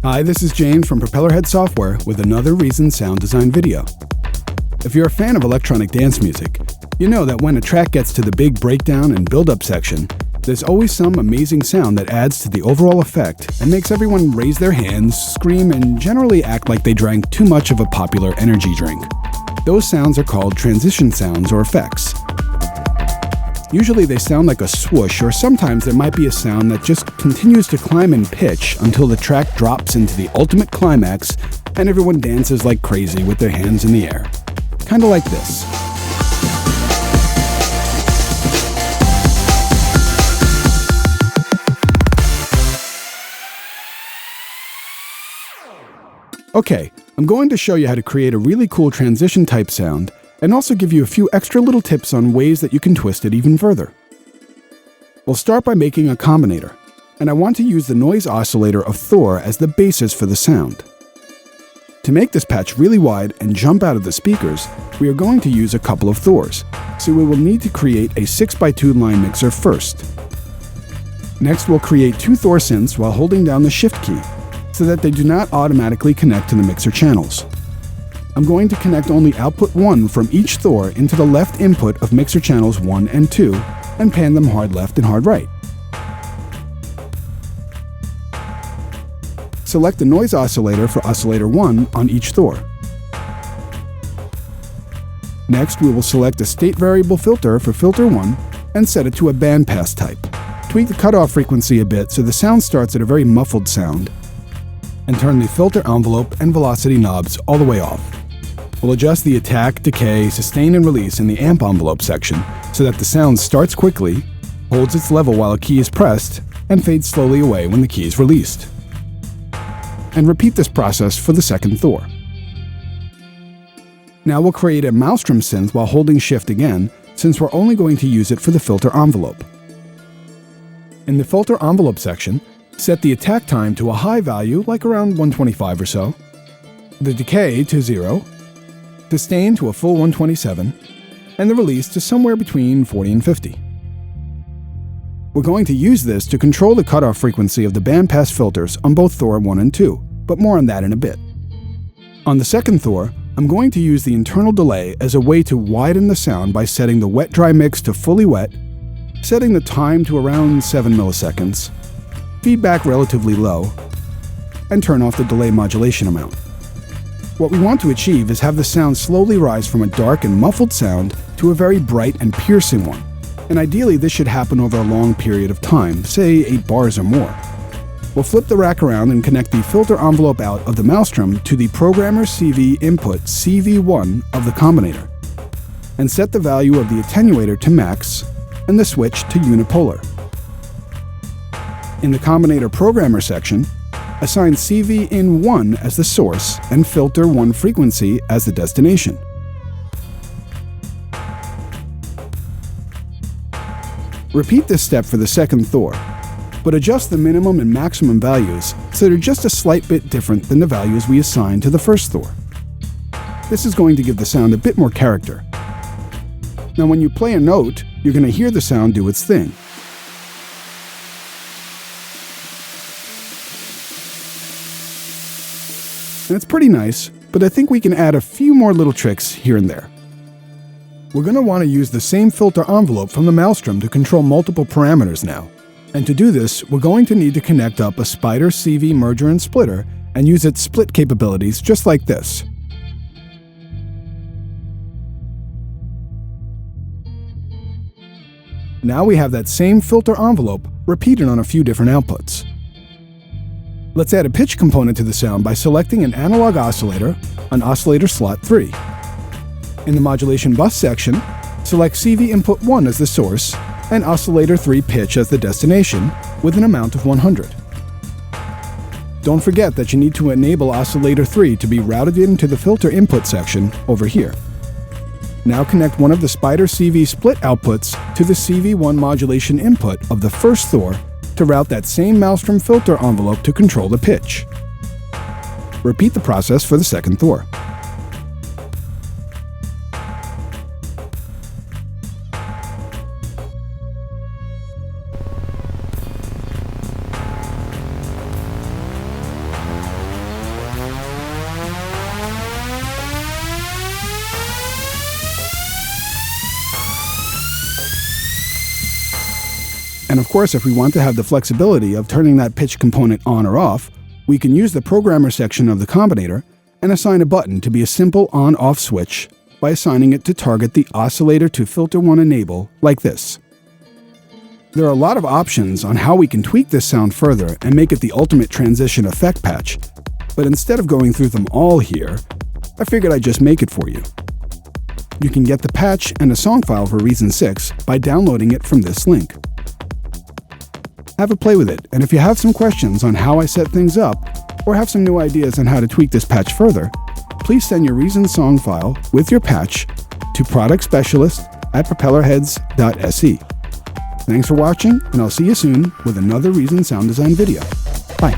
Hi, this is James from Propellerhead Software with another Reason sound design video. If you're a fan of electronic dance music, you know that when a track gets to the big breakdown and build-up section, there's always some amazing sound that adds to the overall effect and makes everyone raise their hands, scream, and generally act like they drank too much of a popular energy drink. Those sounds are called transition sounds or effects. Usually they sound like a swoosh, or sometimes there might be a sound that just continues to climb in pitch until the track drops into the ultimate climax and everyone dances like crazy with their hands in the air. Kinda like this. Okay, I'm going to show you how to create a really cool transition type sound and also give you a few extra little tips on ways that you can twist it even further. We'll start by making a combinator, and I want to use the noise oscillator of Thor as the basis for the sound. To make this patch really wide and jump out of the speakers, we are going to use a couple of Thors, so we will need to create a 6x2 line mixer first. Next, we'll create two Thor synths while holding down the Shift key, so that they do not automatically connect to the mixer channels. I'm going to connect only output 1 from each Thor into the left input of mixer channels 1 and 2 and pan them hard left and hard right. Select the noise oscillator for oscillator 1 on each Thor. Next, we will select a state variable filter for filter 1 and set it to a bandpass type. Tweak the cutoff frequency a bit so the sound starts at a very muffled sound, and turn the filter envelope and velocity knobs all the way off. We'll adjust the attack, decay, sustain, and release in the amp envelope section so that the sound starts quickly, holds its level while a key is pressed, and fades slowly away when the key is released. And repeat this process for the second Thor. Now we'll create a Maelstrom synth while holding Shift again, since we're only going to use it for the filter envelope. In the filter envelope section, set the attack time to a high value, like around 125 or so, the decay to 0, sustain to a full 127, and the release to somewhere between 40 and 50. We're going to use this to control the cutoff frequency of the bandpass filters on both Thor 1 and 2, but more on that in a bit. On the second Thor, I'm going to use the internal delay as a way to widen the sound by setting the wet-dry mix to fully wet, setting the time to around 7 milliseconds, feedback relatively low, and turn off the delay modulation amount. What we want to achieve is have the sound slowly rise from a dark and muffled sound to a very bright and piercing one, and ideally this should happen over a long period of time, say 8 bars or more. We'll flip the rack around and connect the filter envelope out of the Maelstrom to the programmer CV input CV1 of the combinator, and set the value of the attenuator to max and the switch to unipolar. In the combinator programmer section, assign CV in 1 as the source and filter 1 frequency as the destination. Repeat this step for the second Thor, but adjust the minimum and maximum values so they're just a slight bit different than the values we assigned to the first Thor. This is going to give the sound a bit more character. Now when you play a note, you're going to hear the sound do its thing. And it's pretty nice, but I think we can add a few more little tricks here and there. We're going to want to use the same filter envelope from the Maelstrom to control multiple parameters now. And to do this, we're going to need to connect up a Spider CV merger and splitter and use its split capabilities just like this. Now we have that same filter envelope repeated on a few different outputs. Let's add a pitch component to the sound by selecting an analog oscillator on oscillator slot 3. In the modulation bus section, select CV input 1 as the source and oscillator 3 pitch as the destination with an amount of 100. Don't forget that you need to enable oscillator 3 to be routed into the filter input section over here. Now connect one of the Spider CV split outputs to the CV1 modulation input of the first Thor to route that same Maelstrom filter envelope to control the pitch. Repeat the process for the second Thor. And of course, if we want to have the flexibility of turning that pitch component on or off, we can use the programmer section of the combinator and assign a button to be a simple on-off switch by assigning it to target the oscillator to filter 1 enable like this. There are a lot of options on how we can tweak this sound further and make it the ultimate transition effect patch, but instead of going through them all here, I figured I'd just make it for you. You can get the patch and a song file for Reason 6 by downloading it from this link. Have a play with it, and if you have some questions on how I set things up, or have some new ideas on how to tweak this patch further, please send your Reason song file with your patch to productspecialist@propellerheads.se. Thanks for watching, and I'll see you soon with another Reason sound design video. Bye.